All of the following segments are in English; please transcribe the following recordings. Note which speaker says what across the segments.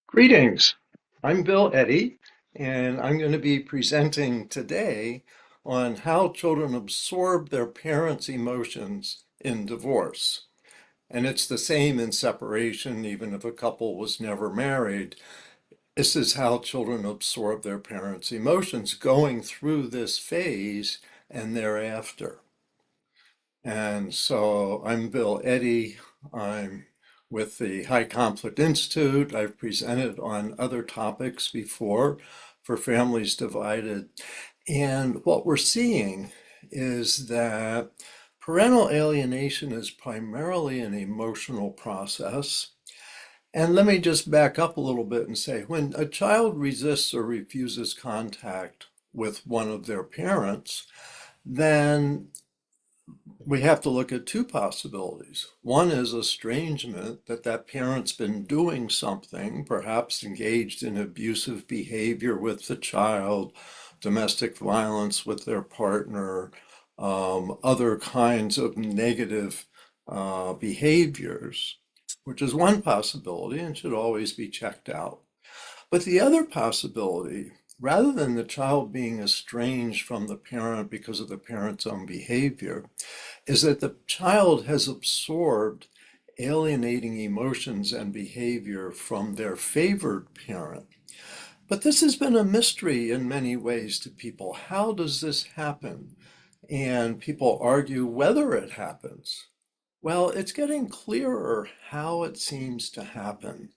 Speaker 1: Greetings. I'm Bill Eddy, and I'm going to be presenting today on how children absorb their parents' emotions in divorce. And it's the same in separation, even if a couple was never married. This is how children absorb their parents' emotions going through this phase and thereafter. And so I'm Bill Eddy. I'm with the High Conflict Institute. I've presented on other topics before for families divided. And what we're seeing is that parental alienation is primarily an emotional process. And let me just back up a little bit and say when a child resists or refuses contact with one of their parents, then we have to look at two possibilities. One is estrangement, that that parent's been doing something, perhaps engaged in abusive behavior with the child, domestic violence with their partner, other kinds of negative behaviors, which is one possibility and should always be checked out. But the other possibility, rather than the child being estranged from the parent because of the parent's own behavior, is that the child has absorbed alienating emotions and behavior from their favored parent. But this has been a mystery in many ways to people. How does this happen? And people argue whether it happens. Well, it's getting clearer how it seems to happen.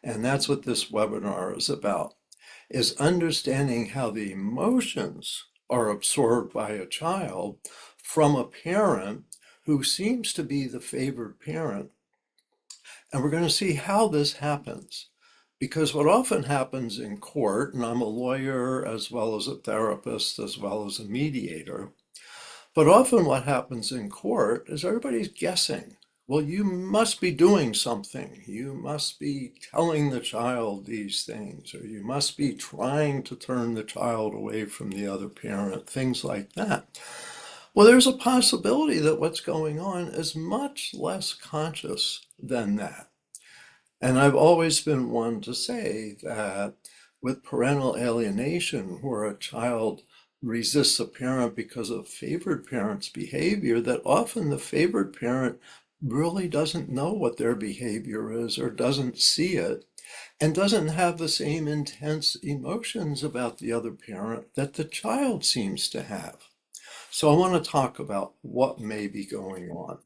Speaker 1: And that's what this webinar is about, is understanding how the emotions are absorbed by a child from a parent who seems to be the favored parent. And we're going to see how this happens. Because what often happens in court, and I'm a lawyer as well as a therapist, as well as a mediator, but often what happens in court is everybody's guessing. Well, you must be doing something. You must be telling the child these things, or you must be trying to turn the child away from the other parent, things like that. Well, there's a possibility that what's going on is much less conscious than that. And I've always been one to say that with parental alienation, where a child resists a parent because of favored parent's behavior, that often the favored parent really doesn't know what their behavior is or doesn't see it and doesn't have the same intense emotions about the other parent that the child seems to have. So I want to talk about what may be going on.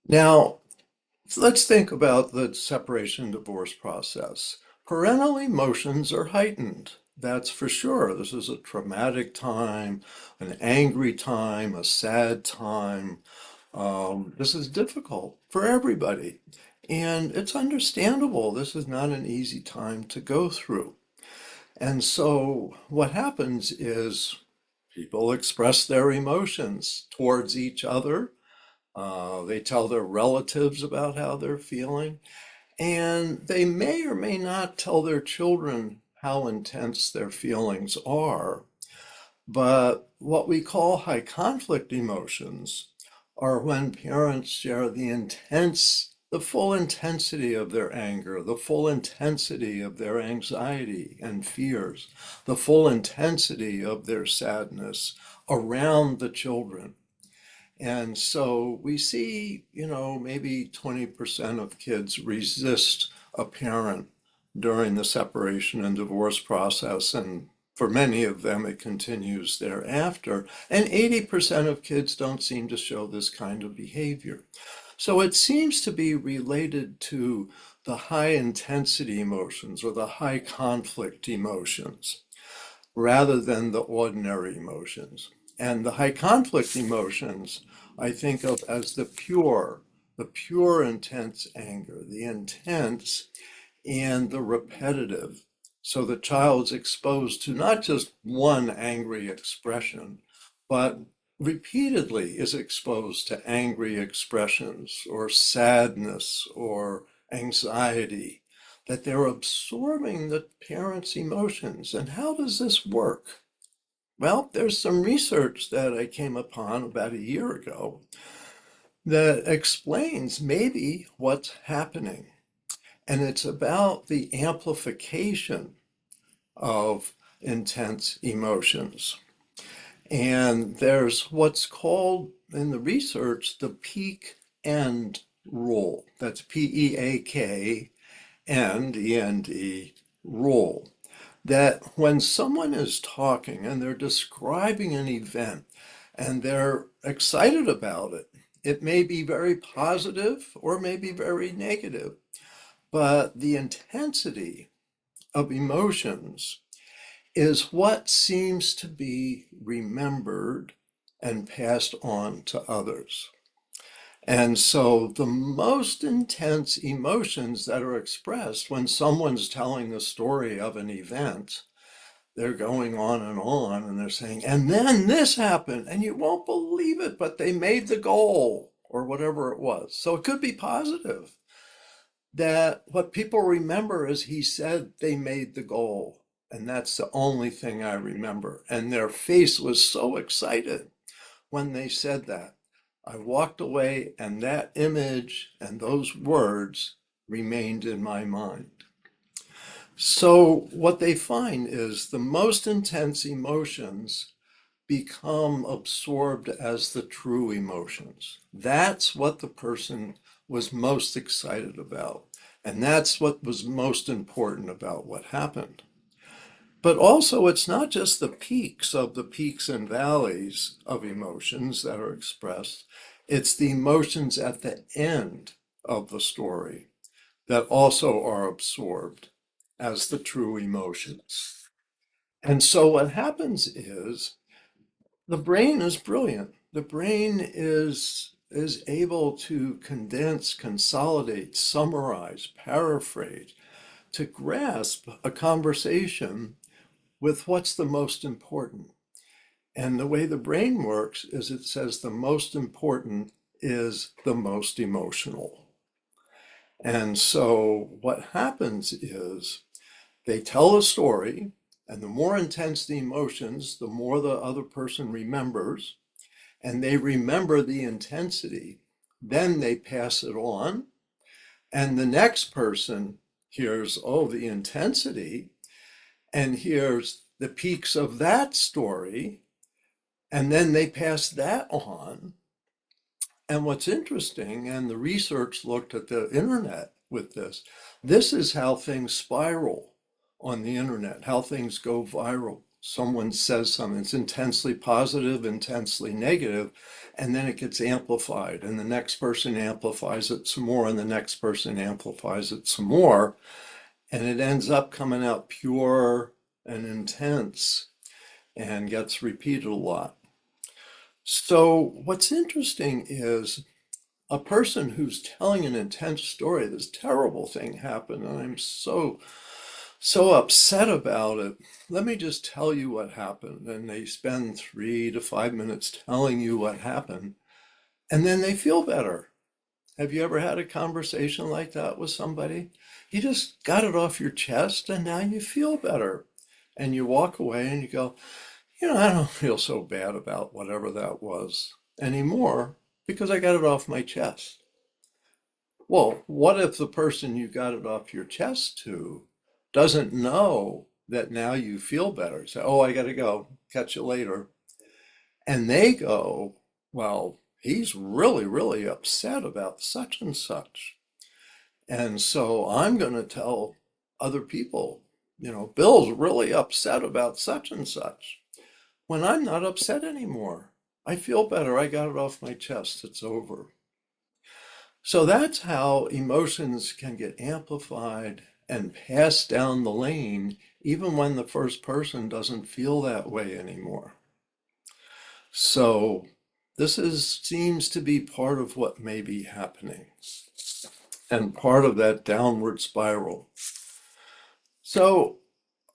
Speaker 1: Now, let's think about the separation and divorce process. Parental emotions are heightened. That's for sure. This is a traumatic time, an angry time, a sad time. This is difficult for everybody. And it's understandable. This is not an easy time to go through. And so what happens is people express their emotions towards each other. They tell their relatives about how they're feeling, and they may or may not tell their children how intense their feelings are. But what we call high conflict emotions are when parents share the full intensity of their anger, the full intensity of their anxiety and fears, the full intensity of their sadness around the children. And so we see, maybe 20% of kids resist a parent during the separation and divorce process. And for many of them, it continues thereafter. And 80% of kids don't seem to show this kind of behavior. So it seems to be related to the high intensity emotions or the high conflict emotions rather than the ordinary emotions. And the high conflict emotions I think of as the pure intense anger, the intense and the repetitive. So the child's exposed to not just one angry expression, but repeatedly is exposed to angry expressions or sadness or anxiety, that they're absorbing the parent's emotions. And how does this work? Well, there's some research that I came upon about a year ago that explains maybe what's happening. And it's about the amplification of intense emotions. And there's what's called in the research the peak end rule. That's PEAK and END rule. That when someone is talking and they're describing an event and they're excited about it, it may be very positive or maybe very negative, but the intensity of emotions is what seems to be remembered and passed on to others. And so the most intense emotions that are expressed when someone's telling the story of an event, they're going on and they're saying, and then this happened, and you won't believe it, but they made the goal or whatever it was. So it could be positive that what people remember is he said they made the goal. And that's the only thing I remember. And their face was so excited when they said that. I walked away and that image and those words remained in my mind. So what they find is the most intense emotions become absorbed as the true emotions. That's what the person was most excited about. And that's what was most important about what happened. But also, it's not just the peaks of the peaks and valleys of emotions that are expressed, it's the emotions at the end of the story that also are absorbed as the true emotions. And so what happens is the brain is brilliant. The brain is able to condense, consolidate, summarize, paraphrase, to grasp a conversation with what's the most important. And the way the brain works is it says the most important is the most emotional. And so what happens is they tell a story, and the more intense the emotions, the more the other person remembers, and they remember the intensity. Then they pass it on, and the next person hears, oh, the intensity, and hears the peaks of that story, and then they pass that on. And what's interesting, and the research looked at the internet with this, this is how things spiral on the internet, how things go viral. Someone says something, it's intensely positive, intensely negative, and then it gets amplified, and the next person amplifies it some more, and the next person amplifies it some more, and it ends up coming out pure and intense and gets repeated a lot. So what's interesting is a person who's telling an intense story, this terrible thing happened, and I'm so upset about it. Let me just tell you what happened. And they spend 3 to 5 minutes telling you what happened, and then they feel better. Have you ever had a conversation like that with somebody? You just got it off your chest, and now you feel better. And you walk away and you go, I don't feel so bad about whatever that was anymore because I got it off my chest. Well, what if the person you got it off your chest to doesn't know that now you feel better? Say, oh, I got to go, catch you later. And they go, well, he's really, really upset about such and such. And so I'm going to tell other people, Bill's really upset about such and such. When I'm not upset anymore, I feel better. I got it off my chest. It's over. So that's how emotions can get amplified and passed down the lane, even when the first person doesn't feel that way anymore. So seems to be part of what may be happening and part of that downward spiral. So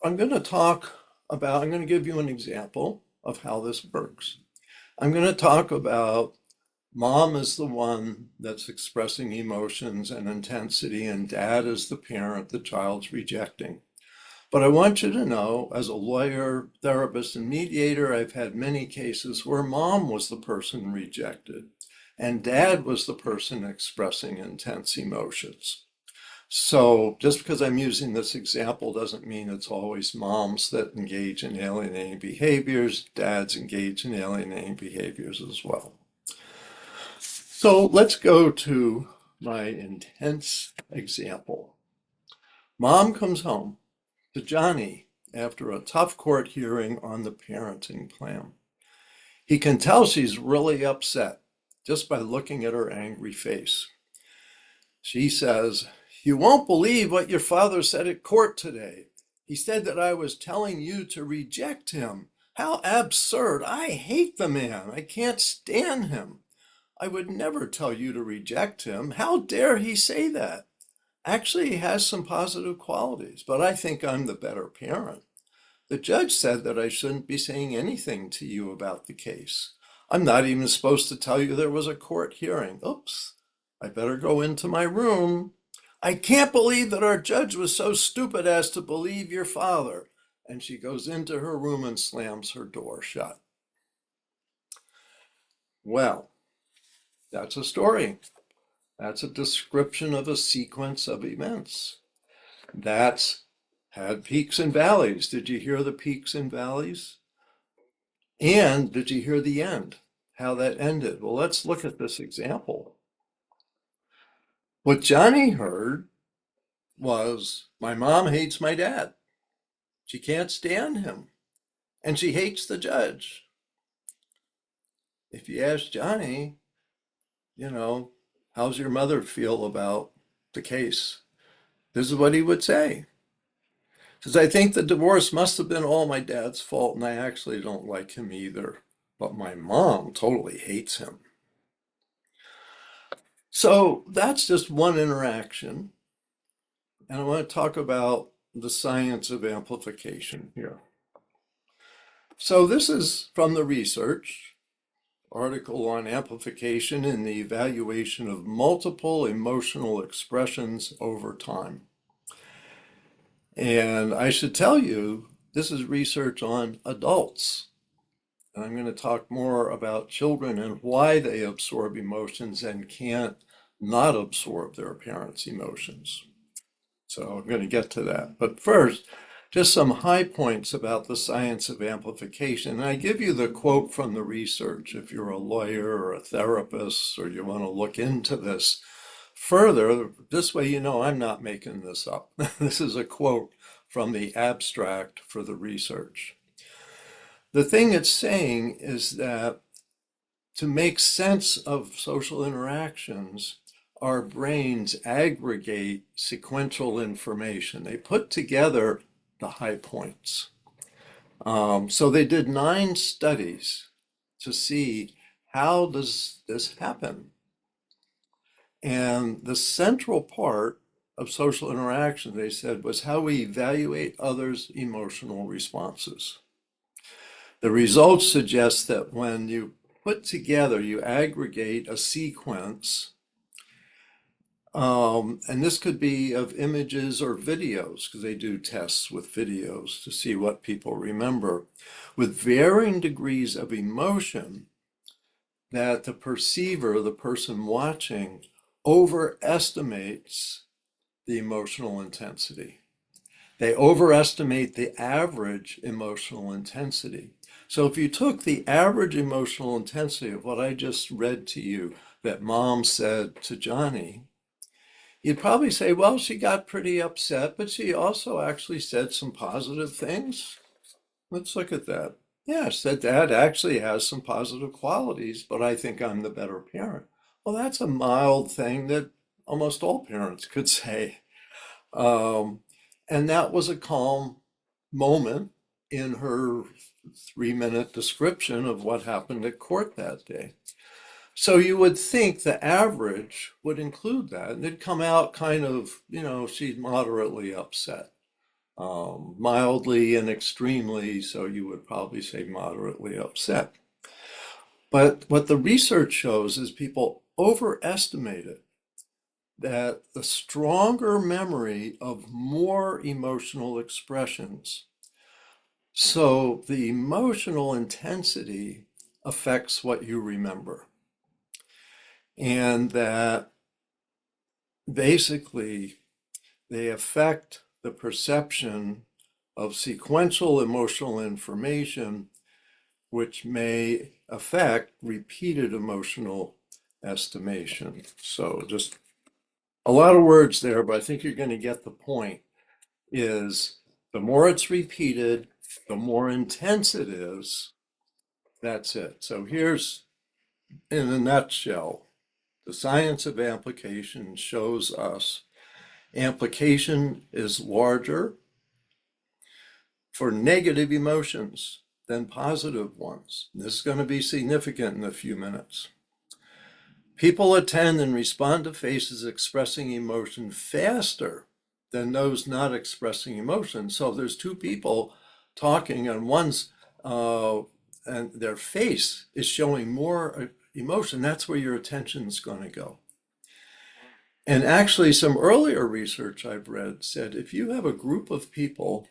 Speaker 1: I'm going to give you an example of how this works. I'm going to talk about mom is the one that's expressing emotions and intensity, and dad is the parent the child's rejecting. But I want you to know, as a lawyer, therapist, and mediator, I've had many cases where mom was the person rejected and dad was the person expressing intense emotions. So just because I'm using this example doesn't mean it's always moms that engage in alienating behaviors. Dads engage in alienating behaviors as well. So let's go to my intense example. Mom comes home to Johnny after a tough court hearing on the parenting plan. He can tell she's really upset just by looking at her angry face. She says, "You won't believe what your father said at court today. He said that I was telling you to reject him. How absurd. I hate the man. I can't stand him. I would never tell you to reject him. How dare he say that? Actually, he has some positive qualities, but I think I'm the better parent. The judge said that I shouldn't be saying anything to you about the case. I'm not even supposed to tell you there was a court hearing. Oops, I better go into my room. I can't believe that our judge was so stupid as to believe your father." And she goes into her room and slams her door shut. Well, that's a story. That's a description of a sequence of events. That's had peaks and valleys. Did you hear the peaks and valleys? And did you hear the end? How that ended? Well, let's look at this example. What Johnny heard was, my mom hates my dad. She can't stand him. And she hates the judge. If you ask Johnny, you know, how's your mother feel about the case? This is what he would say. Because I think the divorce must have been all my dad's fault, and I actually don't like him either. But my mom totally hates him. So that's just one interaction. And I want to talk about the science of amplification here. So this is from the research article on amplification and the evaluation of multiple emotional expressions over time. And I should tell you, this is research on adults. And I'm going to talk more about children and why they absorb emotions and can't not absorb their parents' emotions. So I'm going to get to that. But first, just some high points about the science of amplification. And I give you the quote from the research if you're a lawyer or a therapist or you want to look into this further. This way, you know I'm not making this up. This is a quote from the abstract for the research. The thing it's saying is that to make sense of social interactions, our brains aggregate sequential information. They put together the high points. So they did 9 studies to see how does this happen. And the central part of social interaction, they said, was how we evaluate others' emotional responses. The results suggest that when you put together, you aggregate a sequence, and this could be of images or videos, because they do tests with videos to see what people remember, with varying degrees of emotion, that the perceiver, the person watching, overestimates the emotional intensity. They overestimate the average emotional intensity. So if you took the average emotional intensity of what I just read to you that mom said to Johnny, you'd probably say, well, she got pretty upset, but she also actually said some positive things. Let's look at that. Yeah, she said dad actually has some positive qualities, but I think I'm the better parent. Well, that's a mild thing that almost all parents could say. Um, and that was a calm moment in her 3-minute description of what happened at court that day. So you would think the average would include that, and it'd come out kind of, she's moderately upset, mildly and extremely, so you would probably say moderately upset. But what the research shows is people overestimate it, that the stronger memory of more emotional expressions. So the emotional intensity affects what you remember. And that basically they affect the perception of sequential emotional information, which may affect repeated emotional estimation. So just a lot of words there, but I think you're going to get the point. Is the more it's repeated, the more intense it is. That's it. So here's, in a nutshell, the science of amplification shows us amplification is larger for negative emotions than positive ones. This is going to be significant in a few minutes. People attend and respond to faces expressing emotion faster than those not expressing emotion. So if there's two people talking and and their face is showing more emotion, that's where your attention is going to go. And actually, some earlier research I've read said if you have a group of people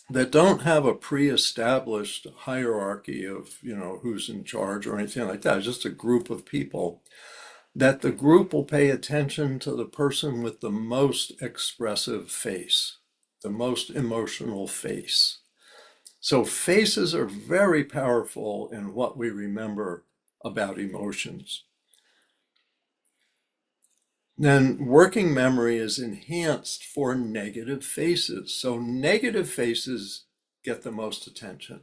Speaker 1: that don't have a pre-established hierarchy of, who's in charge or anything like that, just a group of people, that the group will pay attention to the person with the most expressive face, the most emotional face. So faces are very powerful in what we remember about emotions. Then working memory is enhanced for negative faces. So negative faces get the most attention.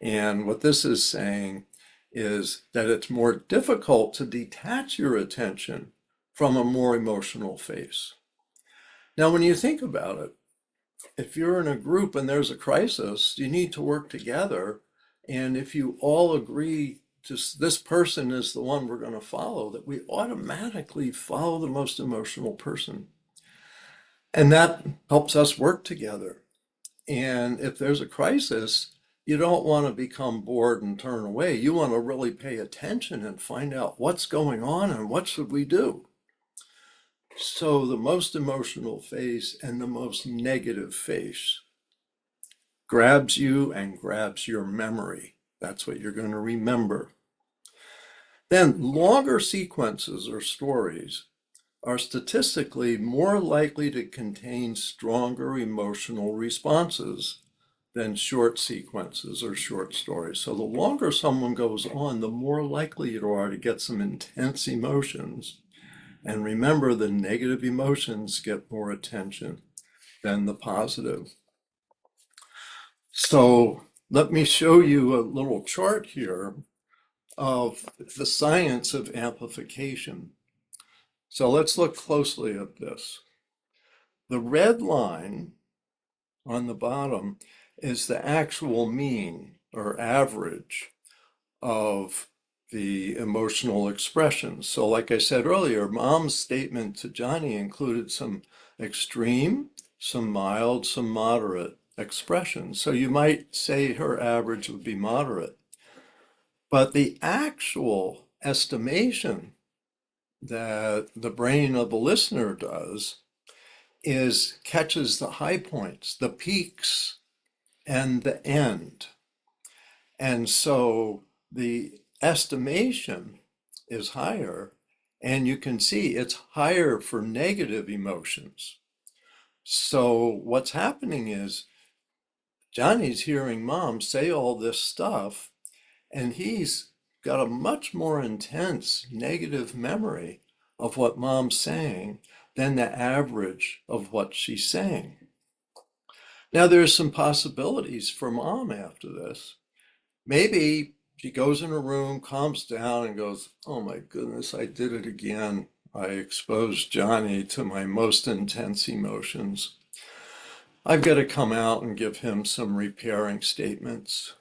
Speaker 1: And what this is saying is that it's more difficult to detach your attention from a more emotional face. Now, when you think about it, if you're in a group and there's a crisis, you need to work together. And if you all agree to this person is the one we're going to follow, that we automatically follow the most emotional person. And that helps us work together. And if there's a crisis, you don't want to become bored and turn away. You want to really pay attention and find out what's going on and what should we do. So the most emotional face and the most negative face grabs you and grabs your memory. That's what you're going to remember. Then longer sequences or stories are statistically more likely to contain stronger emotional responses than short sequences or short stories. So the longer someone goes on, the more likely you are to get some intense emotions. And remember, the negative emotions get more attention than the positive. So let me show you a little chart here of the science of amplification. So let's look closely at this. The red line on the bottom is the actual mean or average of the emotional expressions. So like I said earlier, mom's statement to Johnny included some extreme, some mild, some moderate expressions. So you might say her average would be moderate. But the actual estimation that the brain of the listener does is catches the high points, the peaks, and the end. And so the estimation is higher, and you can see it's higher for negative emotions. So what's happening is Johnny's hearing mom say all this stuff, and he's got a much more intense negative memory of what mom's saying than the average of what she's saying. Now, there's some possibilities for mom after this. Maybe she goes in her room, calms down, and goes, "Oh my goodness, I did it again. I exposed Johnny to my most intense emotions. I've got to come out and give him some repairing statements.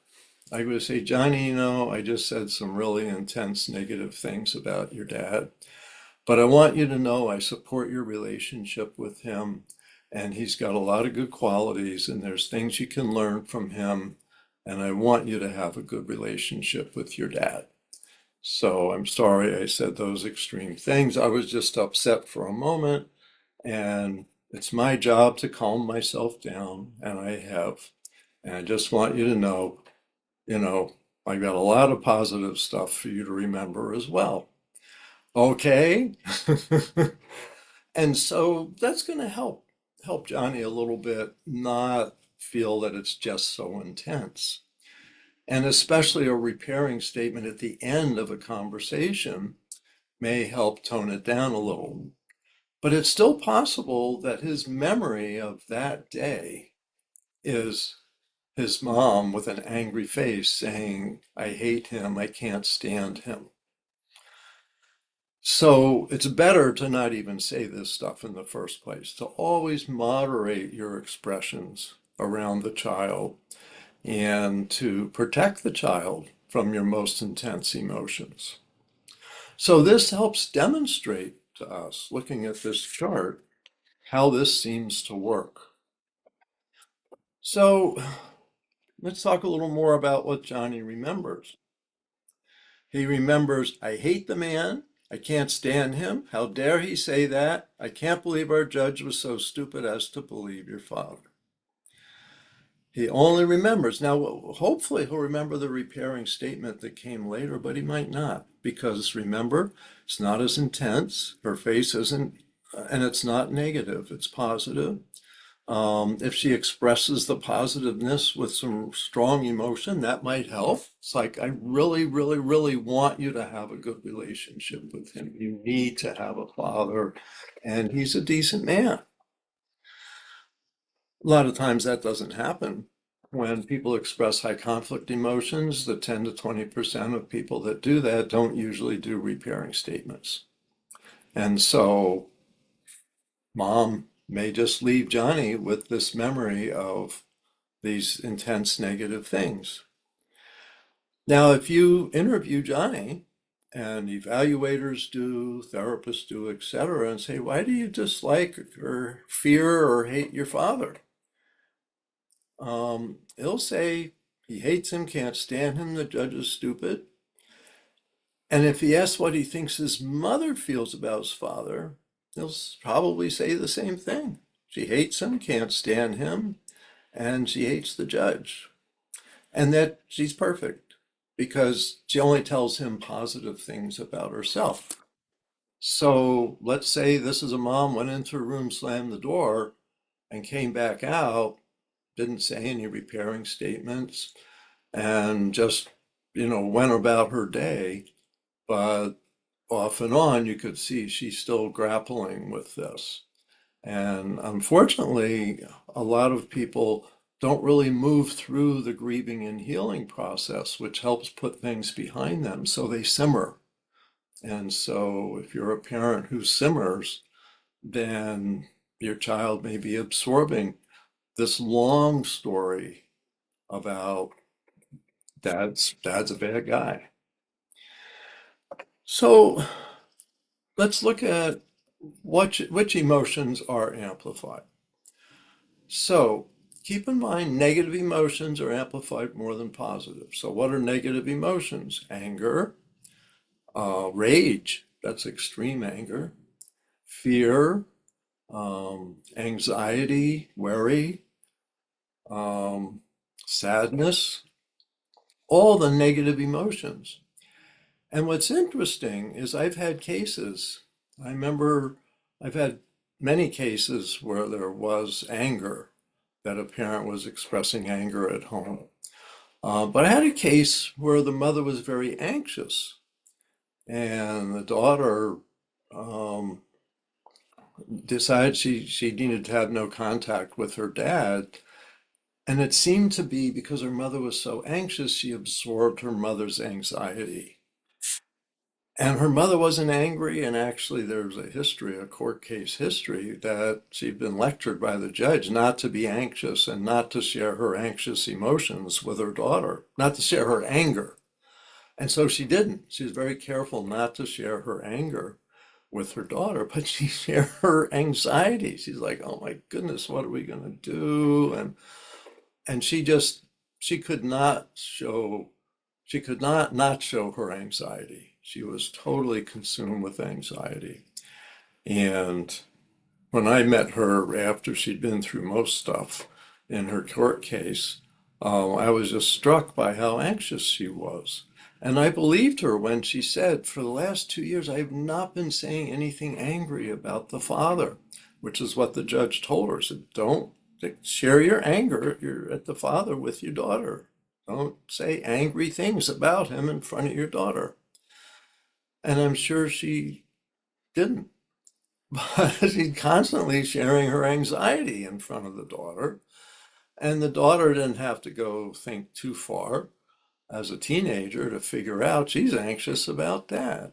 Speaker 1: I would say, Johnny, I just said some really intense negative things about your dad, but I want you to know I support your relationship with him, and he's got a lot of good qualities, and there's things you can learn from him, and I want you to have a good relationship with your dad. So I'm sorry I said those extreme things. I was just upset for a moment, and it's my job to calm myself down, and I have. And I just want you to know, you know, I got a lot of positive stuff for you to remember as well. Okay? And so that's going to help help Johnny a little bit not feel that it's just so intense. And especially a repairing statement at the end of a conversation may help tone it down a little. But it's still possible that his memory of that day is his mom with an angry face saying, I hate him, I can't stand him. So it's better to not even say this stuff in the first place, to always moderate your expressions around the child and to protect the child from your most intense emotions. So this helps demonstrate to us, looking at this chart, how this seems to work. So let's talk a little more about what Johnny remembers. He remembers, I hate the man. I can't stand him. How dare he say that? I can't believe our judge was so stupid as to believe your father. He only remembers. Now, hopefully, he'll remember the repairing statement that came later, but he might not. Because remember, it's not as intense. Her face isn't, and it's not negative, it's positive. If she expresses the positiveness with some strong emotion, that might help. It's like, I really, really, really want you to have a good relationship with him. You need to have a father, and he's a decent man. A lot of times that doesn't happen. When people express high conflict emotions, the 10 to 20% of people that do that don't usually do repairing statements. And so mom may just leave Johnny with this memory of these intense negative things. Now, if you interview Johnny, and evaluators do, therapists do, etc., and say, why do you dislike or fear or hate your father? He'll say he hates him, can't stand him, the judge is stupid. And if he asks what he thinks his mother feels about his father, he'll probably say the same thing. She hates him, can't stand him, and she hates the judge. And that she's perfect because she only tells him positive things about herself. So let's say this is a mom went into her room, slammed the door, and came back out, didn't say any repairing statements, and just, went about her day. But off and on, you could see she's still grappling with this. And unfortunately, a lot of people don't really move through the grieving and healing process, which helps put things behind them. So they simmer. And so if you're a parent who simmers, then your child may be absorbing this long story about dad's a bad guy. So let's look at which emotions are amplified. So keep in mind, negative emotions are amplified more than positive. So what are negative emotions? Anger, rage, that's extreme anger, fear, anxiety, worry, um, sadness, all the negative emotions. And what's interesting is I've had cases, I remember I've had many cases where there was anger, that a parent was expressing anger at home. But I had a case where the mother was very anxious and the daughter um, decided she needed to have no contact with her dad. And it seemed to be because her mother was so anxious, she absorbed her mother's anxiety. And her mother wasn't angry, and actually there's a history, a court case history, that she'd been lectured by the judge not to be anxious and not to share her anxious emotions with her daughter, not to share her anger. And so she didn't. She was very careful not to share her anger with her daughter, but she shared her anxiety. She's like, oh my goodness, what are we going to do? And she could not show she could not show her anxiety. She was totally consumed with anxiety. And when I met her after she'd been through most stuff in her court case, I was just struck by how anxious she was. And I believed her when she said, for the last 2 years, I have not been saying anything angry about the father. which is what the judge told her. Said, don't share your anger at the father with your daughter. Don't say angry things about him in front of your daughter. And I'm sure she didn't. But she's constantly sharing her anxiety in front of the daughter. And the daughter didn't have to go think too far as a teenager to figure out she's anxious about dad.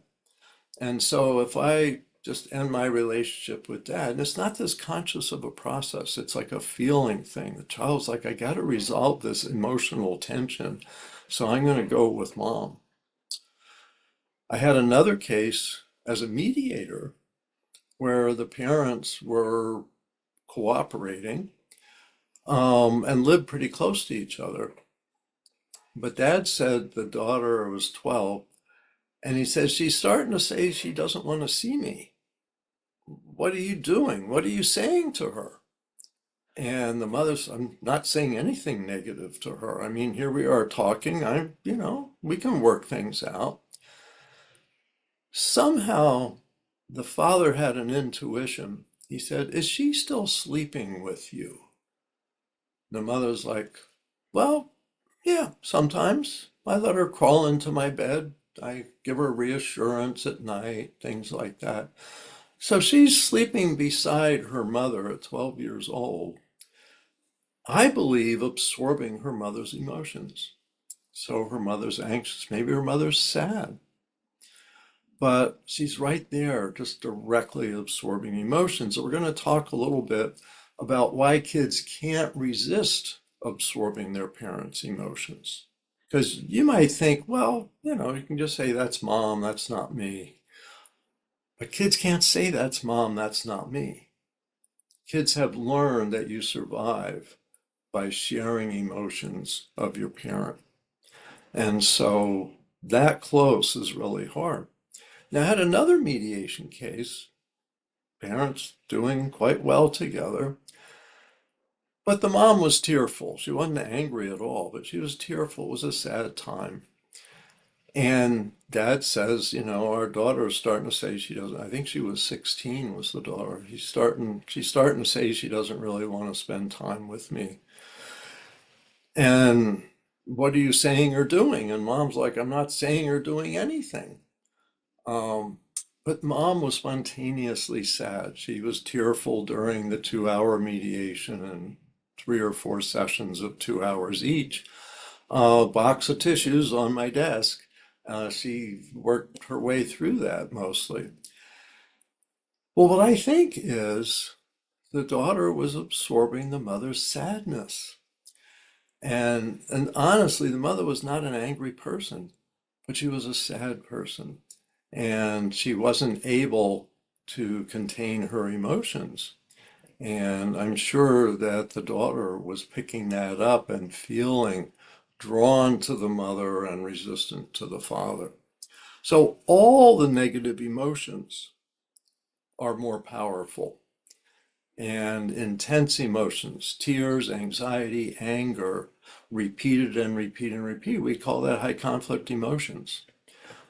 Speaker 1: And so if I just end my relationship with dad, and it's not this conscious of a process, it's like a feeling thing. The child's like, I got to resolve this emotional tension, so I'm going to go with mom. I had another case as a mediator where the parents were cooperating and lived pretty close to each other. But dad said the daughter was 12, and he says, she's starting to say she doesn't want to see me. What are you doing? What are you saying to her? And the mother's, I'm not saying anything negative to her. I mean, here we are talking. We can work things out. Somehow the father had an intuition. He said, is she still sleeping with you? The mother's like, well, yeah, sometimes I let her crawl into my bed. I give her reassurance at night, things like that. So she's sleeping beside her mother at 12 years old, I believe absorbing her mother's emotions. So her mother's anxious, maybe her mother's sad, but she's right there, just directly absorbing emotions. So we're going to talk a little bit about why kids can't resist absorbing their parents' emotions. Because you might think, well, you can just say, that's mom, that's not me. But kids can't say, that's mom, that's not me. Kids have learned that you survive by sharing emotions of your parent. And so that close is really hard. Now, I had another mediation case, parents doing quite well together, but the mom was tearful. She wasn't angry at all, but she was tearful. It was a sad time. And dad says, our daughter is starting to say she doesn't, I think she was 16 was the daughter. She's starting to say she doesn't really want to spend time with me. And what are you saying or doing? And mom's like, I'm not saying or doing anything. Um, but mom was spontaneously sad. She was tearful during the 2 hour mediation and 3 or 4 sessions of 2 hours each. Box of tissues on my desk. She worked her way through that mostly. Well, what I think is the daughter was absorbing the mother's sadness. And honestly, the mother was not an angry person, but she was a sad person. And she wasn't able to contain her emotions. And I'm sure that the daughter was picking that up and feeling drawn to the mother and resistant to the father. So all the negative emotions are more powerful. And intense emotions, tears, anxiety, anger, repeated and repeat and repeat. We call that high conflict emotions.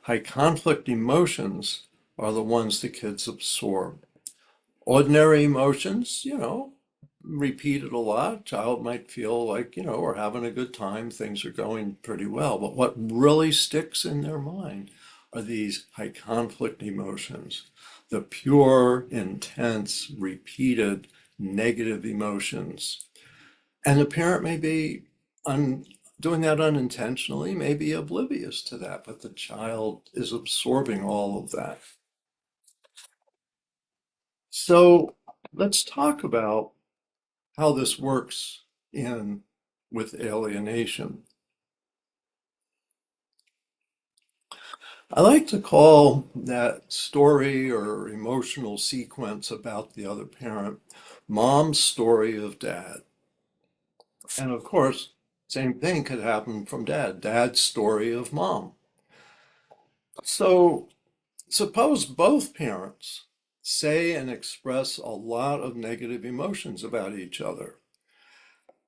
Speaker 1: High conflict emotions are the ones the kids absorb. Ordinary emotions, repeated a lot. Child might feel like, we're having a good time, things are going pretty well. But what really sticks in their mind are these high conflict emotions, the pure, intense, repeated negative emotions. And the parent may be doing that unintentionally, may be oblivious to that, but the child is absorbing all of that. So let's talk about how this works in with alienation. I like to call that story or emotional sequence about the other parent mom's story of dad. And of course, same thing could happen from dad's story of mom. So suppose both parents say and express a lot of negative emotions about each other,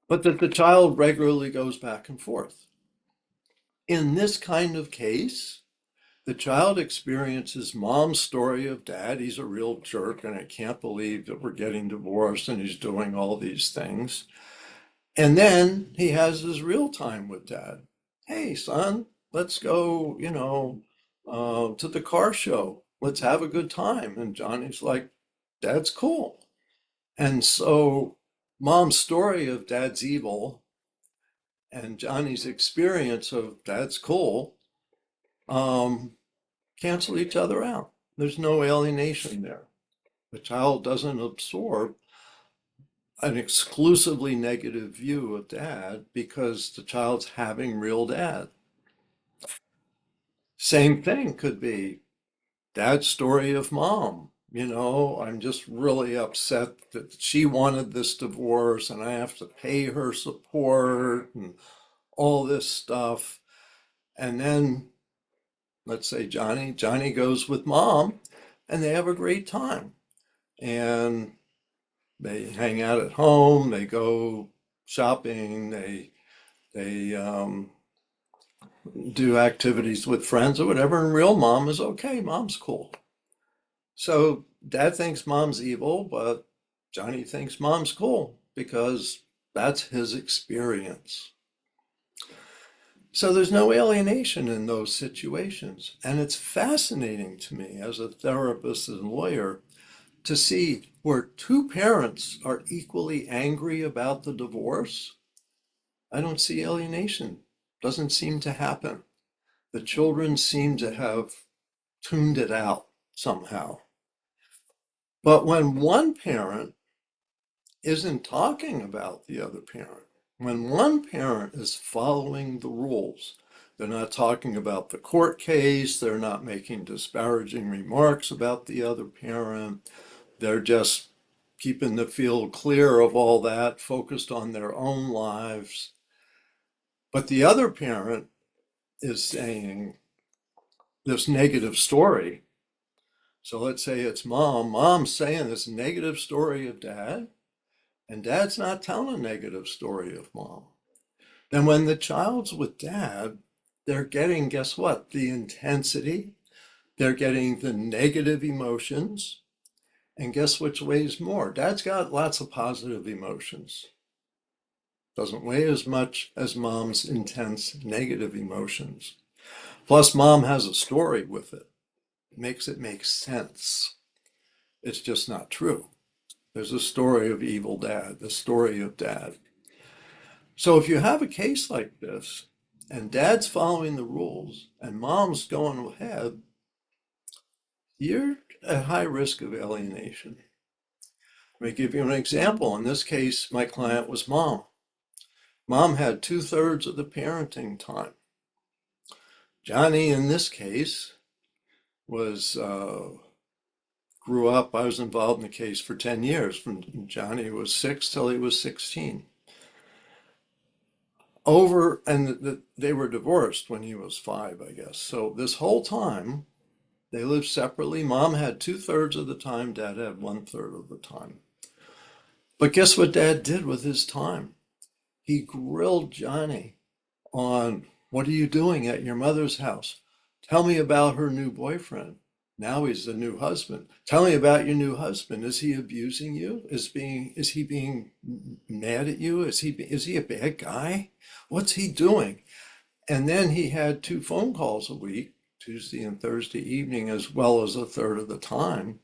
Speaker 1: but that the child regularly goes back and forth. In this kind of case, The child experiences mom's story of dad. He's a real jerk, and I can't believe that we're getting divorced and he's doing all these things. And then he has his real time with dad. Hey, son, let's go, to the car show. Let's have a good time. And Johnny's like, Dad's cool. And so mom's story of dad's evil and Johnny's experience of dad's cool um, cancel each other out. There's no alienation there. The child doesn't absorb an exclusively negative view of dad because the child's having real dad. Same thing could be dad's story of mom. I'm just really upset that she wanted this divorce and I have to pay her support and all this stuff. And then let's say Johnny goes with mom and they have a great time. And they hang out at home, they go shopping, they do activities with friends or whatever, and real mom is okay, mom's cool. So dad thinks mom's evil, but Johnny thinks mom's cool because that's his experience. So there's no alienation in those situations. And it's fascinating to me as a therapist and lawyer to see where two parents are equally angry about the divorce. I don't see alienation. Doesn't seem to happen. The children seem to have tuned it out somehow. But when one parent isn't talking about the other parent, when one parent is following the rules, they're not talking about the court case, they're not making disparaging remarks about the other parent, they're just keeping the field clear of all that, focused on their own lives. But the other parent is saying this negative story. So let's say it's mom's saying this negative story of dad, and dad's not telling a negative story of mom. Then when the child's with dad, they're getting, guess what? The intensity, they're getting the negative emotions, and guess which weighs more? Dad's got lots of positive emotions. Doesn't weigh as much as mom's intense negative emotions. Plus, mom has a story with it. Makes it make sense. It's just not true. There's a story of evil dad, the story of dad. So if you have a case like this, and dad's following the rules, and mom's going ahead, you're at high risk of alienation. Let me give you an example. In this case, my client was mom. Mom had 2/3 of the parenting time. Johnny, in this case, was grew up. I was involved in the case for 10 years, from Johnny was 6 till he was 16. They were divorced when he was 5, I guess. So this whole time, they lived separately. Mom had 2/3 of the time, dad had 1/3 of the time. But guess what dad did with his time? He grilled Johnny on, what are you doing at your mother's house? Tell me about her new boyfriend. Now he's the new husband. Tell me about your new husband. Is he abusing you? Is he being mad at you? Is he a bad guy? What's he doing? And then he had 2 phone calls a week, Tuesday and Thursday evening, as well as a third of the time.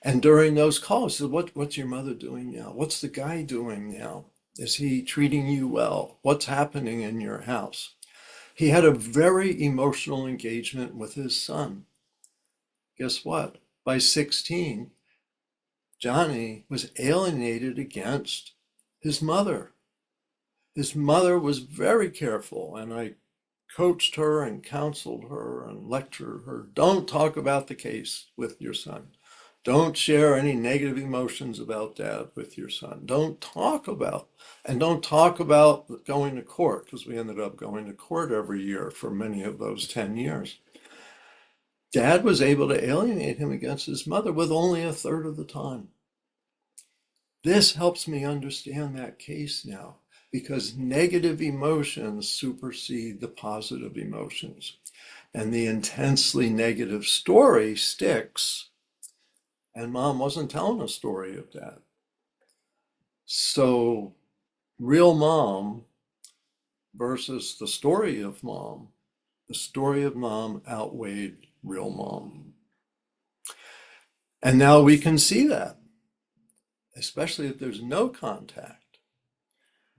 Speaker 1: And during those calls, he said, what's your mother doing now? What's the guy doing now? Is he treating you well? What's happening in your house? He had a very emotional engagement with his son. Guess what? By 16, Johnny was alienated against his mother. His mother was very careful, and I coached her and counseled her and lectured her. Don't talk about the case with your son. Don't share any negative emotions about dad with your son. Don't talk about going to court, because we ended up going to court every year for many of those 10 years. Dad was able to alienate him against his mother with only a third of the time. This helps me understand that case now, because negative emotions supersede the positive emotions. and the intensely negative story sticks, and mom wasn't telling a story of dad. So, real mom versus the story of mom outweighed real mom. And now we can see that, especially if there's no contact.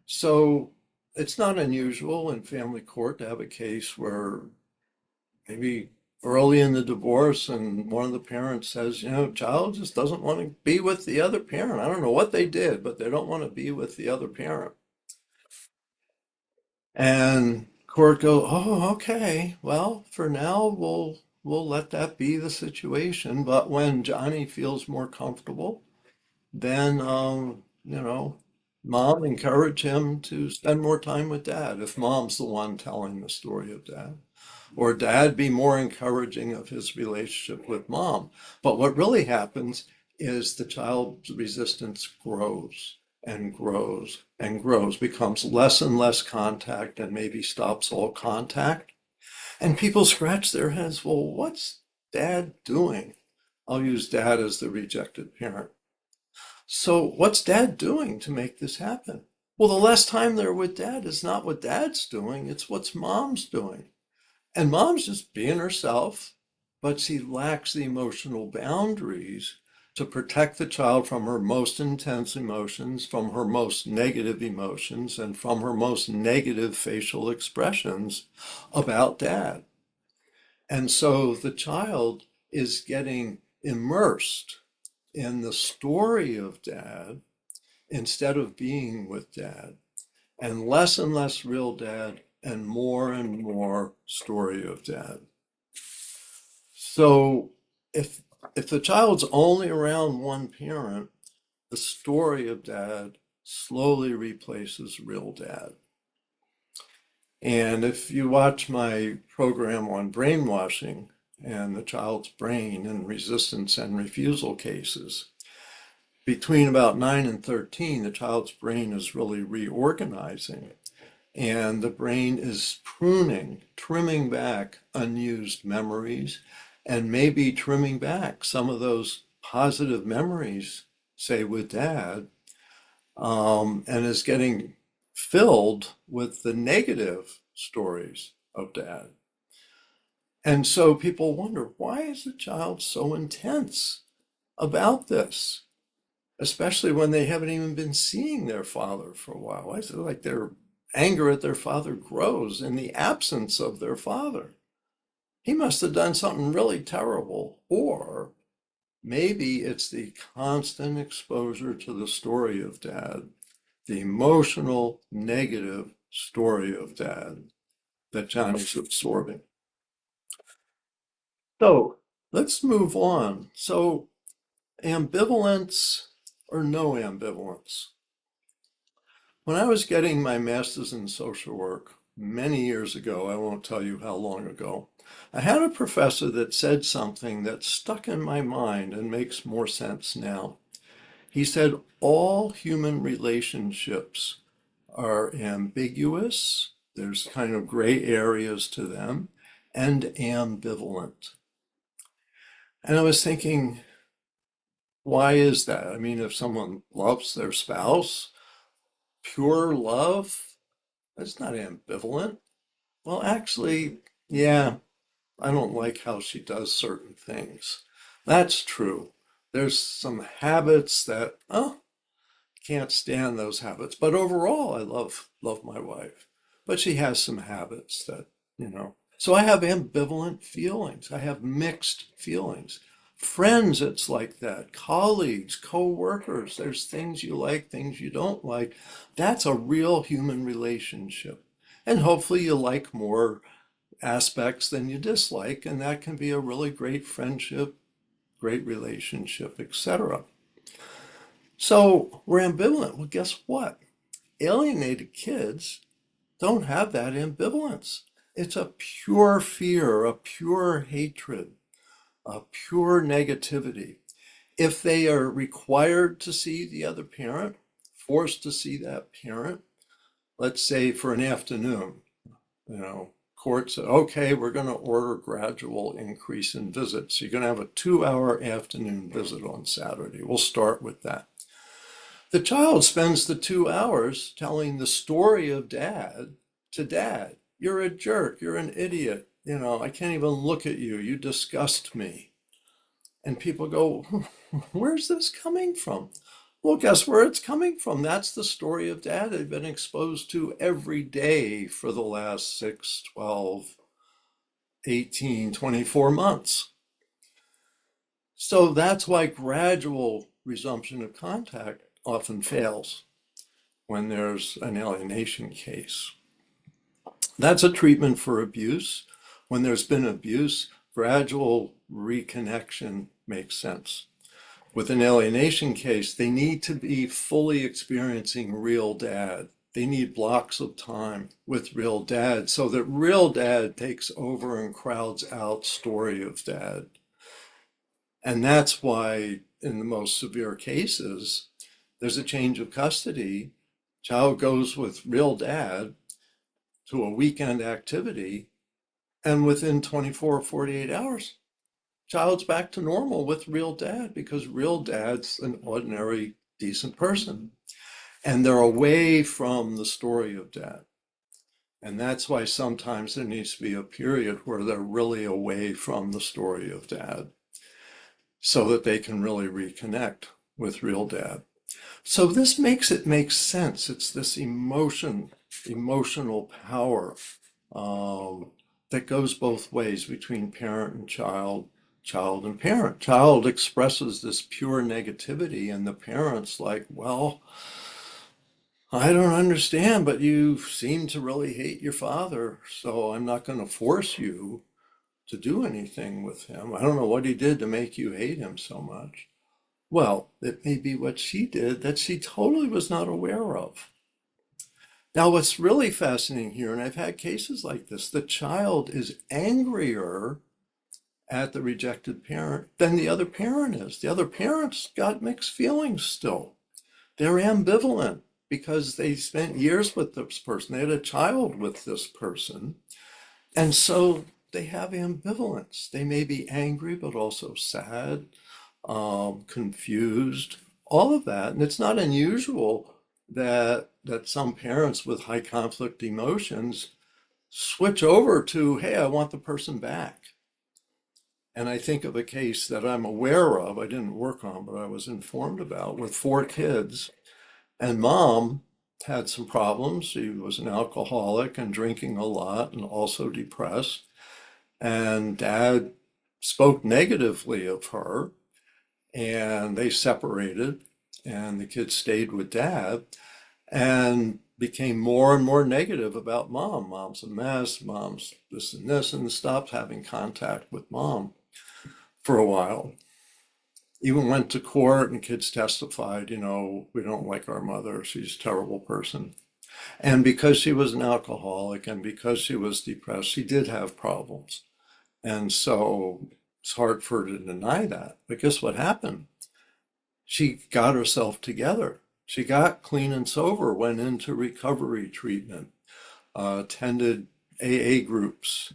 Speaker 1: So it's not unusual in family court to have a case where maybe early in the divorce and one of the parents says, child just doesn't want to be with the other parent. I don't know what they did, but they don't want to be with the other parent. And court goes, oh, okay, well, for now we'll let that be the situation. But when Johnny feels more comfortable, then mom encourage him to spend more time with dad if mom's the one telling the story of dad. Or dad be more encouraging of his relationship with mom. But what really happens is the child's resistance grows and grows and grows, becomes less and less contact and maybe stops all contact. And people scratch their heads, well, what's dad doing? I'll use dad as the rejected parent. So what's dad doing to make this happen? Well, the less time they're with dad is not what dad's doing, it's what's mom's doing. And mom's just being herself, but she lacks the emotional boundaries to protect the child from her most intense emotions, from her most negative emotions, and from her most negative facial expressions about dad. And so the child is getting immersed in the story of dad instead of being with dad, and less real dad and more story of dad. So if the child's only around one parent, the story of dad slowly replaces real dad. And if you watch my program on brainwashing and the child's brain and resistance and refusal cases, between about 9 and 13, the child's brain is really reorganizing and the brain is pruning, trimming back unused memories and maybe trimming back some of those positive memories, say with dad, and is getting filled with the negative stories of dad. And so people wonder, why is the child so intense about this? Especially when they haven't even been seeing their father for a while. Why is it like their anger at their father grows in the absence of their father? He must have done something really terrible. Or maybe it's the constant exposure to the story of dad, the emotional, negative story of dad that Johnny's absorbing. So let's move on. So, ambivalence or no ambivalence? When I was getting my master's in social work many years ago, I won't tell you how long ago, I had a professor that said something that stuck in my mind and makes more sense now. He said, all human relationships are ambiguous, there's kind of gray areas to them, and ambivalent. And I was thinking, why is that? I mean, if someone loves their spouse, pure love, that's not ambivalent. Well, actually, yeah, I don't like how she does certain things. That's true. There's some habits that, oh, can't stand those habits. But overall, I love my wife. But she has some habits that. So I have ambivalent feelings. I have mixed feelings. Friends, it's like that. Colleagues, co-workers, there's things you like, things you don't like. That's a real human relationship. And hopefully you like more aspects than you dislike, and that can be a really great friendship, great relationship, etc. So we're ambivalent. Well, guess what? Alienated kids don't have that ambivalence. It's a pure fear, a pure hatred, a pure negativity. If they are required to see the other parent, forced to see that parent, let's say for an afternoon, you know, Court said, okay, we're going to order gradual increase in visits. You're going to have a 2-hour afternoon visit on Saturday. We'll start with that. The child spends the 2 hours telling the story of dad to dad. You're a jerk. You're an idiot. You know, I can't even look at you. You disgust me. And people go, where's this coming from? Well, guess where it's coming from? That's the story of dad they've been exposed to every day for the last 6, 12, 18, 24 months. So that's why gradual resumption of contact often fails when there's an alienation case. That's a treatment for abuse. When there's been abuse, gradual reconnection makes sense. With an alienation case, they need to be fully experiencing real dad. They need blocks of time with real dad so that real dad takes over and crowds out story of dad. And that's why in the most severe cases, there's a change of custody. Child goes with real dad to a weekend activity, and within 24 or 48 hours, child's back to normal with real dad because real dad's an ordinary, decent person. And they're away from the story of dad. And that's why sometimes there needs to be a period where they're really away from the story of dad so that they can really reconnect with real dad. So this makes it make sense. It's this emotional power that goes both ways between parent and child, child and parent. Child expresses this pure negativity, and the parent's like, well, I don't understand, but you seem to really hate your father, so I'm not going to force you to do anything with him. I don't know what he did to make you hate him so much. Well, it may be what she did that she totally was not aware of. Now, what's really fascinating here, and I've had cases like this, the child is angrier at the rejected parent than the other parent is. The other parent's got mixed feelings still. They're ambivalent because they spent years with this person. They had a child with this person. And so they have ambivalence. They may be angry, but also sad, confused, all of that. And it's not unusual that some parents with high conflict emotions switch over to, hey, I want the person back. And I think of a case that I'm aware of, I didn't work on, but I was informed about, with 4 kids. And mom had some problems. She was an alcoholic and drinking a lot and also depressed. And dad spoke negatively of her, and they separated, and the kids stayed with dad and became more and more negative about mom. Mom's a mess, mom's this and this, and stopped having contact with mom for a while. Even went to court and kids testified, we don't like our mother. She's a terrible person. And because she was an alcoholic and because she was depressed, she did have problems. And so it's hard for her to deny that. But guess what happened? She got herself together. She got clean and sober, went into recovery treatment, attended AA groups,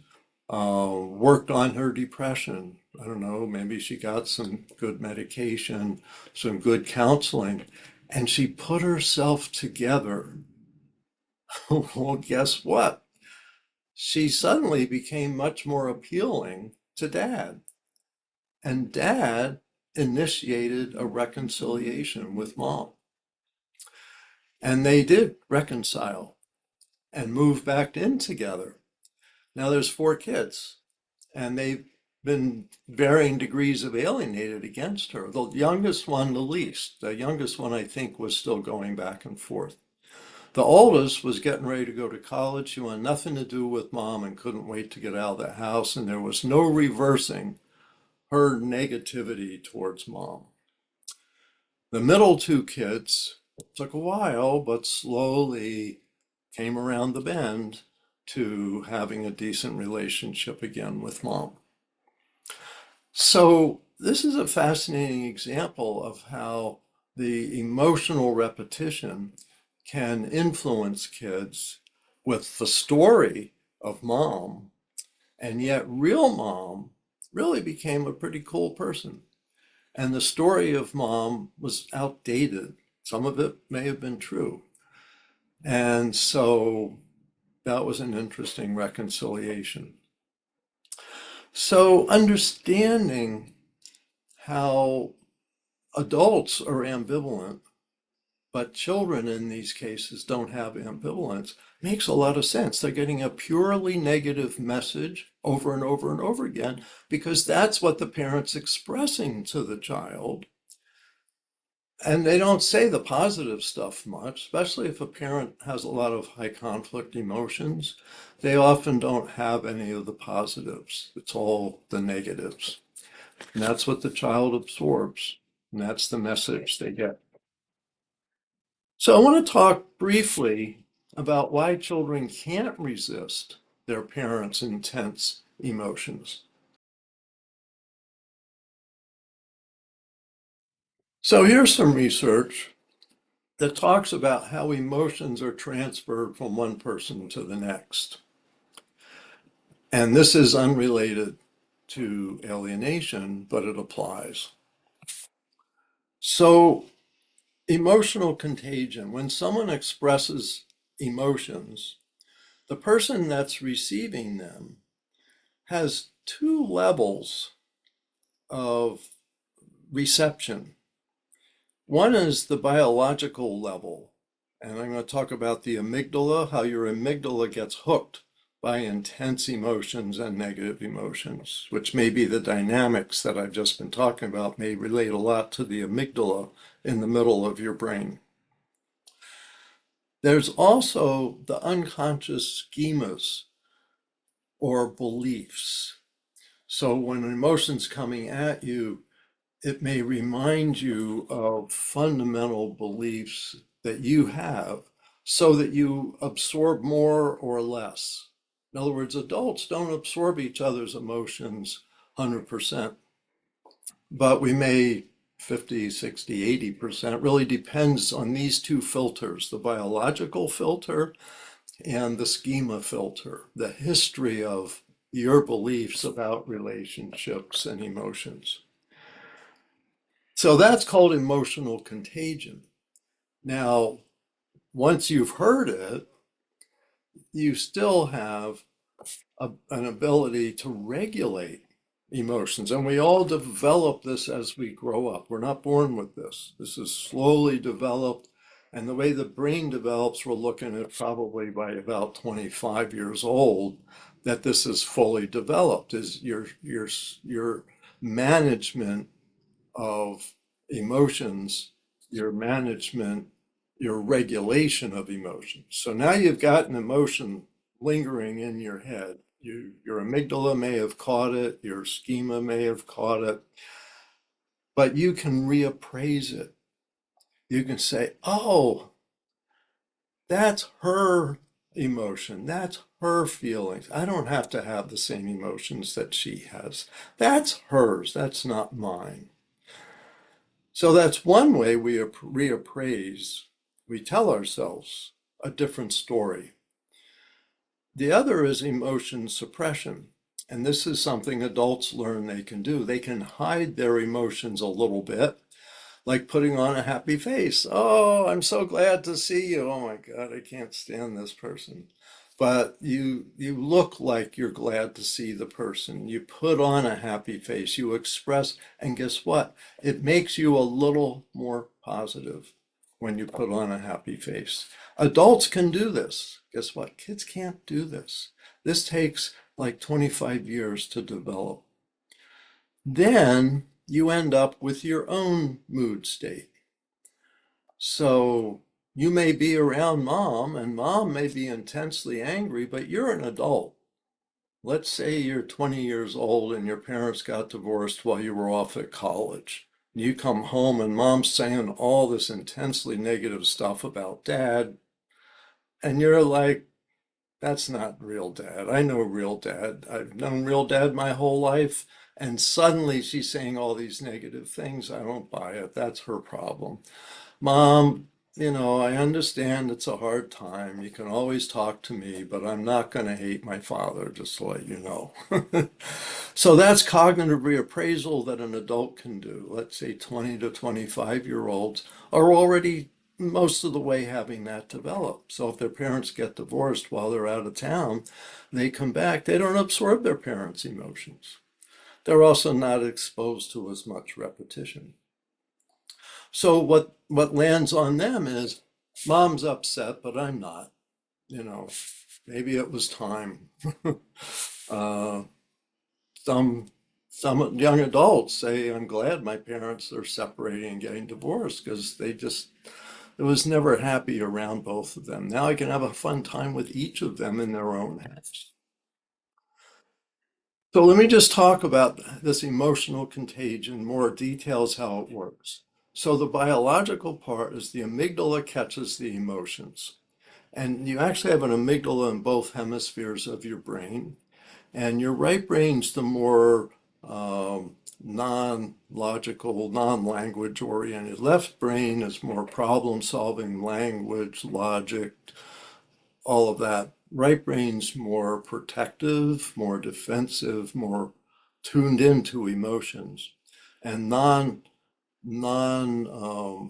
Speaker 1: worked on her depression. I don't know, maybe she got some good medication, some good counseling, and she put herself together. Well, guess what? She suddenly became much more appealing to dad. And dad initiated a reconciliation with mom. And they did reconcile and move back in together. Now there's 4 kids, and they've been varying degrees of alienated against her. The youngest one, the least. The youngest one, I think, was still going back and forth. The oldest was getting ready to go to college. She wanted nothing to do with mom and couldn't wait to get out of the house, and there was no reversing her negativity towards mom. The middle 2 kids took a while, but slowly came around the bend to having a decent relationship again with mom. So this is a fascinating example of how the emotional repetition can influence kids with the story of mom. And yet, real mom really became a pretty cool person. And the story of mom was outdated. Some of it may have been true. And so that was an interesting reconciliation. So, understanding how adults are ambivalent, but children in these cases don't have ambivalence, makes a lot of sense. They're getting a purely negative message over and over and over again because that's what the parent's expressing to the child. And they don't say the positive stuff much, especially if a parent has a lot of high conflict emotions. They often don't have any of the positives. It's all the negatives. And that's what the child absorbs. And that's the message they get. So I want to talk briefly about why children can't resist their parents' intense emotions. So here's some research that talks about how emotions are transferred from one person to the next. And this is unrelated to alienation, but it applies. So, emotional contagion, when someone expresses emotions, the person that's receiving them has two levels of reception. One is the biological level, and I'm going to talk about the amygdala, how your amygdala gets hooked by intense emotions and negative emotions, which may be the dynamics that I've just been talking about, may relate a lot to the amygdala in the middle of your brain. There's also the unconscious schemas or beliefs. So when an emotion's coming at you, it may remind you of fundamental beliefs that you have so that you absorb more or less. In other words, adults don't absorb each other's emotions 100%, but we may 50, 60, 80%. It really depends on these two filters, the biological filter and the schema filter, the history of your beliefs about relationships and emotions. So that's called emotional contagion. Now, once you've heard it, you still have an ability to regulate emotions. And we all develop this as we grow up. We're not born with this. This is slowly developed. And the way the brain develops, we're looking at probably by about 25 years old that this is fully developed, is your management of emotions, your management, your regulation of emotions. So now you've got an emotion lingering in your head. Your amygdala may have caught it, your schema may have caught it, but you can reappraise it. You can say, oh, that's her emotion. That's her feelings. I don't have to have the same emotions that she has. That's hers. That's not mine. So that's one way we reappraise. We tell ourselves a different story. The other is emotion suppression. And this is something adults learn they can do. They can hide their emotions a little bit, like putting on a happy face. Oh, I'm so glad to see you. Oh my God, I can't stand this person. But you look like you're glad to see the person. You put on a happy face, you express, and guess what? It makes you a little more positive when you put on a happy face. Adults can do this. Guess what? Kids can't do this. This takes like 25 years to develop. Then you end up with your own mood state. So you may be around mom, and mom may be intensely angry, but you're an adult. Let's say you're 20 years old and your parents got divorced while you were off at college. You come home and mom's saying all this intensely negative stuff about dad, and you're like, that's not real dad. I know real dad. I've known real dad my whole life. And suddenly she's saying all these negative things. I don't buy it. That's her problem. Mom, I understand it's a hard time. You can always talk to me, but I'm not going to hate my father, just to let you know. So that's cognitive reappraisal that an adult can do. Let's say 20 to 25-year-olds are already most of the way having that develop. So if their parents get divorced while they're out of town, they come back, they don't absorb their parents' emotions. They're also not exposed to as much repetition. So what lands on them is mom's upset, but I'm not. You know, maybe it was time. uh, some some young adults say, I'm glad my parents are separating and getting divorced because it was never happy around both of them. Now I can have a fun time with each of them in their own house. So let me just talk about this emotional contagion, more details how it works. So the biological part is the amygdala catches the emotions. And you actually have an amygdala in both hemispheres of your brain. And your right brain's the more non-logical, non-language oriented. Left brain is more problem solving, language, logic, all of that. Right brain's more protective, more defensive, more tuned into emotions. And non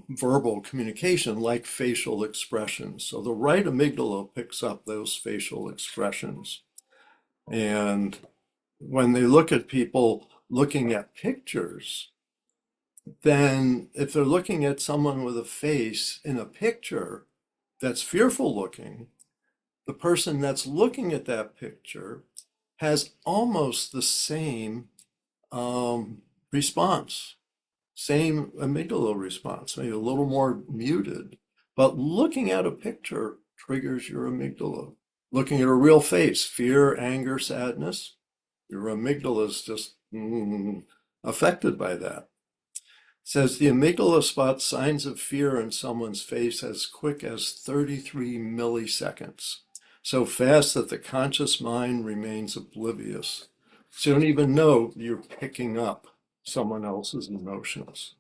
Speaker 1: verbal communication like facial expressions. So the right amygdala picks up those facial expressions. And when they look at people looking at pictures, then if they're looking at someone with a face in a picture that's fearful looking, the person that's looking at that picture has almost the same response. Same amygdala response, maybe a little more muted, but looking at a picture triggers your amygdala. Looking at a real face, fear, anger, sadness, your amygdala is just affected by that. It says the amygdala spots signs of fear in someone's face as quick as 33 milliseconds, so fast that the conscious mind remains oblivious. So you don't even know you're picking up someone else's emotions.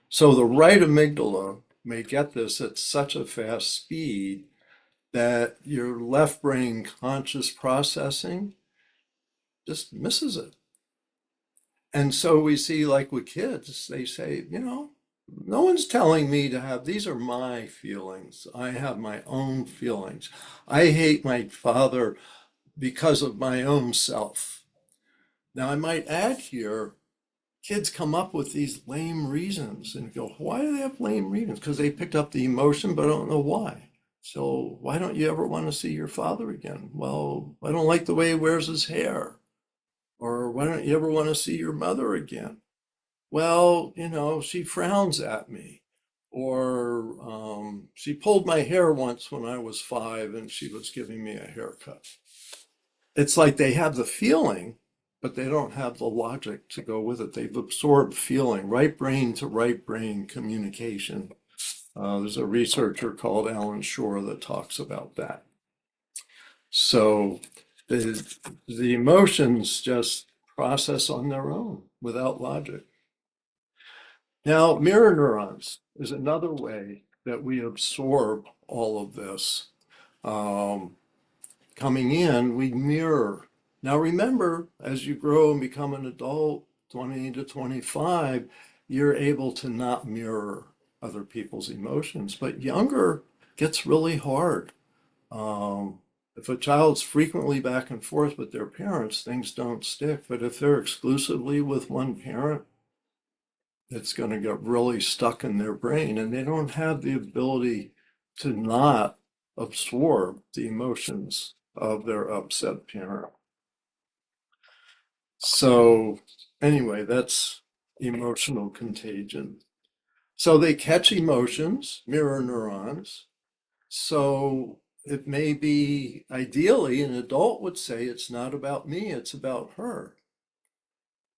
Speaker 1: So the right amygdala may get this at such a fast speed that your left brain conscious processing just misses it. And so we see, like with kids, they say, no one's telling me to have, these are my feelings. I have my own feelings. I hate my father because of my own self. Now, I might add here, kids come up with these lame reasons and go, why do they have lame reasons? Because they picked up the emotion, but I don't know why. So why don't you ever want to see your father again? Well, I don't like the way he wears his hair. Or why don't you ever want to see your mother again? Well, she frowns at me. Or she pulled my hair once when I was 5 and she was giving me a haircut. It's like they have the feeling, but they don't have the logic to go with it. They've absorbed feeling, right brain to right brain communication. There's a researcher called Alan Shore that talks about that. So the, the emotions just process on their own without logic. Now, mirror neurons is another way that we absorb all of this. Um, Coming in, we mirror. Now, remember, as you grow and become an adult, 20 to 25, you're able to not mirror other people's emotions. But younger gets really hard. Um, if a child's frequently back and forth with their parents, things don't stick. But if they're exclusively with one parent, it's going to get really stuck in their brain, and they don't have the ability to not absorb the emotions of their upset parent. So, anyway, that's emotional contagion. So, they catch emotions, mirror neurons. So, it may be ideally an adult would say, it's not about me, it's about her.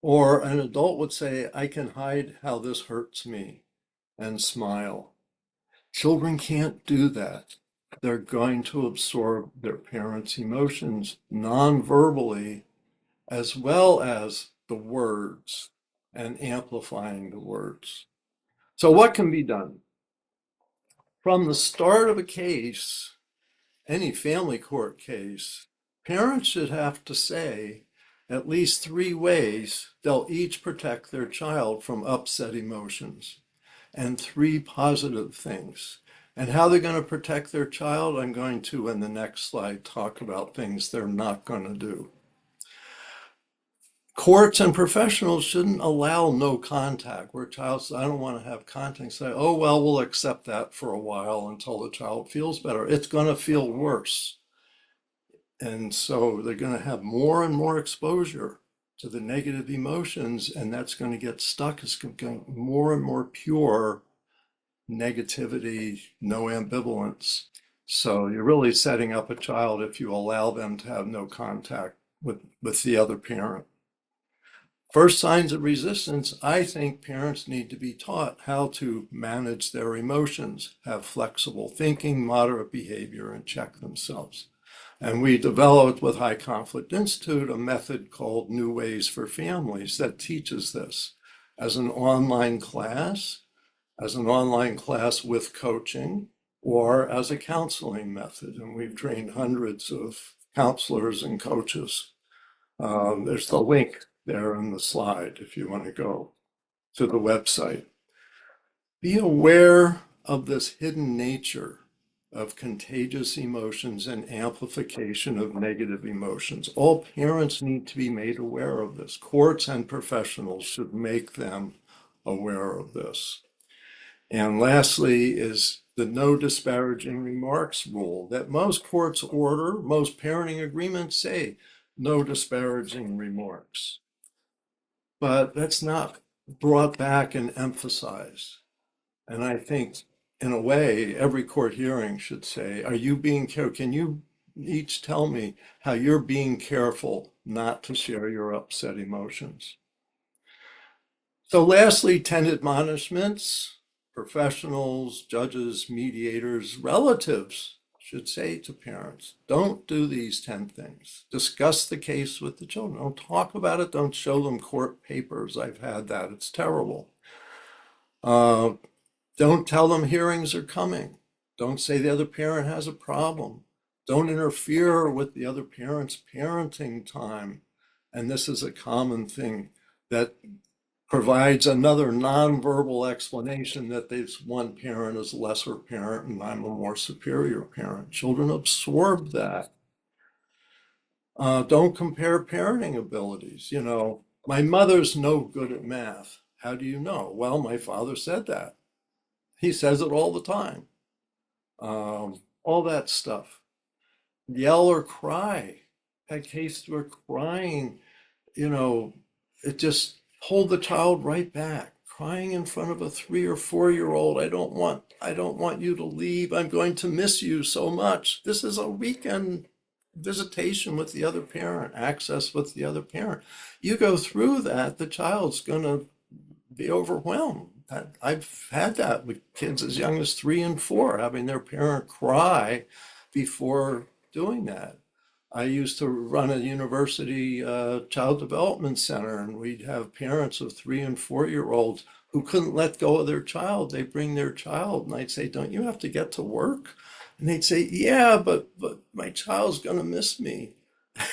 Speaker 1: Or an adult would say, I can hide how this hurts me and smile. Children can't do that. They're going to absorb their parents' emotions non-verbally as well as the words and amplifying the words. So what can be done? From the start of a case, any family court case, parents should have to say at least 3 ways they'll each protect their child from upset emotions, and 3 positive things. And how they're going to protect their child, I'm going to, in the next slide, talk about things they're not going to do. Courts and professionals shouldn't allow no contact, where a child says, I don't want to have contact. Say, oh, well, we'll accept that for a while until the child feels better. It's going to feel worse. And so they're going to have more and more exposure to the negative emotions, and that's going to get stuck. It's going to get more and more pure negativity, no ambivalence. So you're really setting up a child if you allow them to have no contact with the other parent. First signs of resistance, I think parents need to be taught how to manage their emotions, have flexible thinking, moderate behavior, and check themselves. And we developed with High Conflict Institute a method called New Ways for Families that teaches this as an online class, with coaching, or as a counseling method. And we've trained hundreds of counselors and coaches. There's the link there in the slide if you want to go to the website. Be aware of this hidden nature of contagious emotions and amplification of negative emotions. All parents need to be made aware of this. Courts and professionals should make them aware of this. And lastly is the no disparaging remarks rule that most courts order, most parenting agreements say no disparaging remarks. But that's not brought back and emphasized. And I think, in a way, every court hearing should say, are you being careful? Can you each tell me how you're being careful not to share your upset emotions? So lastly, 10 admonishments. Professionals, judges, mediators, relatives should say to parents, don't do these 10 things. Discuss the case with the children. Don't talk about it. Don't show them court papers. I've had that. It's terrible. Don't tell them hearings are coming. Don't say the other parent has a problem. Don't interfere with the other parent's parenting time. And this is a common thing that provides another nonverbal explanation that this one parent is a lesser parent and I'm a more superior parent. Children absorb that. Don't compare parenting abilities. You know, my mother's no good at math. How do you know? Well, my father said that. He says it all the time. All that stuff. Yell or cry. Had cases where crying, you know, it just pulled the child right back. Crying in front of a 3 or 4 year old, I don't want you to leave. I'm going to miss you so much. This is a weekend visitation with the other parent, access with the other parent. You go through that, the child's going to be overwhelmed. I've had that with kids as young as 3 and 4, having their parent cry before doing that. I used to run a university child development center, and we'd have parents of 3 and 4 year olds who couldn't let go of their child. They bring their child, and I'd say, "Don't you have to get to work?" And they'd say, "Yeah, but my child's gonna miss me."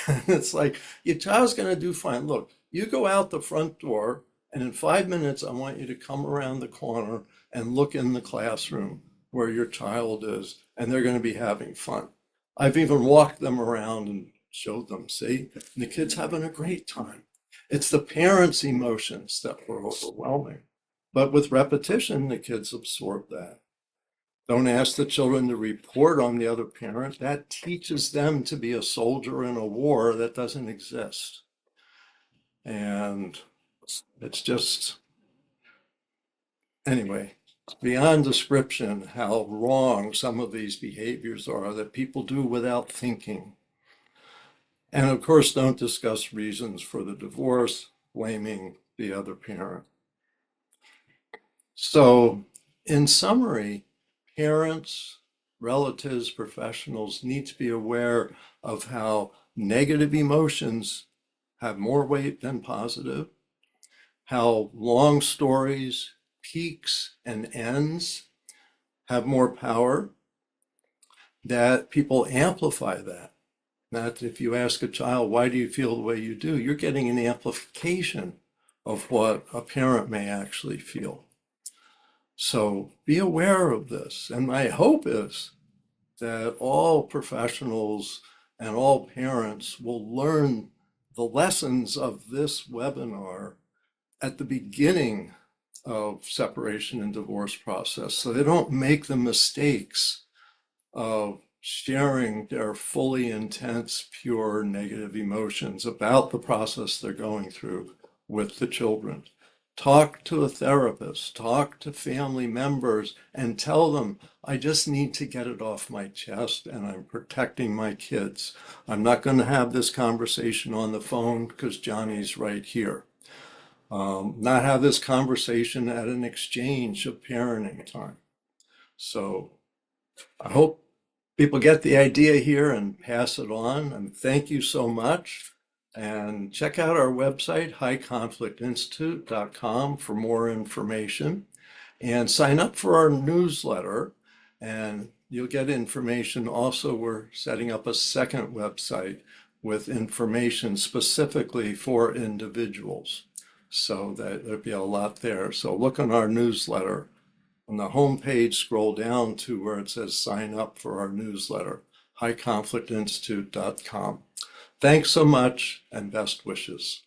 Speaker 1: And it's like, your child's gonna do fine. Look, you go out the front door, and in 5 minutes, I want you to come around the corner and look in the classroom where your child is, and they're gonna be having fun. I've even walked them around and showed them, see, and the kid's having a great time. It's the parents' emotions that were overwhelming. But with repetition, the kids absorb that. Don't ask the children to report on the other parent. That teaches them to be a soldier in a war that doesn't exist. And it's just, anyway, beyond description how wrong some of these behaviors are that people do without thinking. And of course, don't discuss reasons for the divorce, blaming the other parent. So, in summary, parents, relatives, professionals need to be aware of how negative emotions have more weight than positive, how long stories, peaks and ends have more power, that people amplify that. That if you ask a child, why do you feel the way you do, you're getting an amplification of what a parent may actually feel. So be aware of this. And my hope is that all professionals and all parents will learn the lessons of this webinar at the beginning of separation and divorce process, so they don't make the mistakes of sharing their fully intense, pure negative emotions about the process they're going through with the children. Talk to a therapist, talk to family members, and tell them, I just need to get it off my chest and I'm protecting my kids. I'm not going to have this conversation on the phone because Johnny's right here. Not have this conversation at an exchange of parenting time. So I hope people get the idea here and pass it on. And thank you so much. And check out our website, highconflictinstitute.com, for more information. And sign up for our newsletter. And you'll get information. Also, we're setting up a second website with information specifically for individuals. So that there'll be a lot there. So look on our newsletter. On the home page, scroll down to where it says sign up for our newsletter, highconflictinstitute.com. Thanks so much and best wishes.